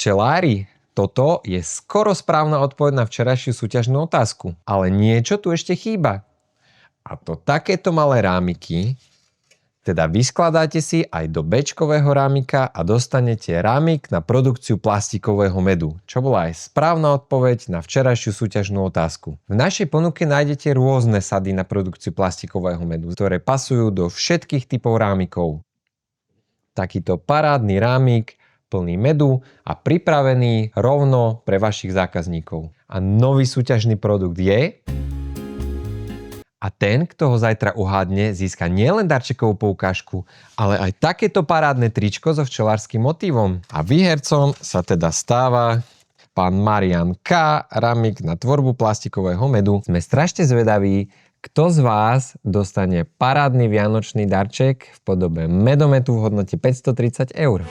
Včelári, toto je skoro správna odpoveď na včerajšiu súťažnú otázku. Ale niečo tu ešte chýba. A to takéto malé rámiky, teda vyskladáte si aj do béčkového rámika a dostanete rámik na produkciu plastikového medu, čo bola aj správna odpoveď na včerajšiu súťažnú otázku. V našej ponuke nájdete rôzne sady na produkciu plastikového medu, ktoré pasujú do všetkých typov rámikov. Takýto parádny rámik plný medu a pripravený rovno pre vašich zákazníkov. A nový súťažný produkt je... A ten, kto ho zajtra uhádne, získa nielen darčekovú poukážku, ale aj takéto parádne tričko so včelárskym motívom. A výhercom sa teda stáva pán Marian K. Ramik na tvorbu plastikového medu. Sme strašne zvedaví, kto z vás dostane parádny vianočný darček v podobe medometu v hodnote 530 eur.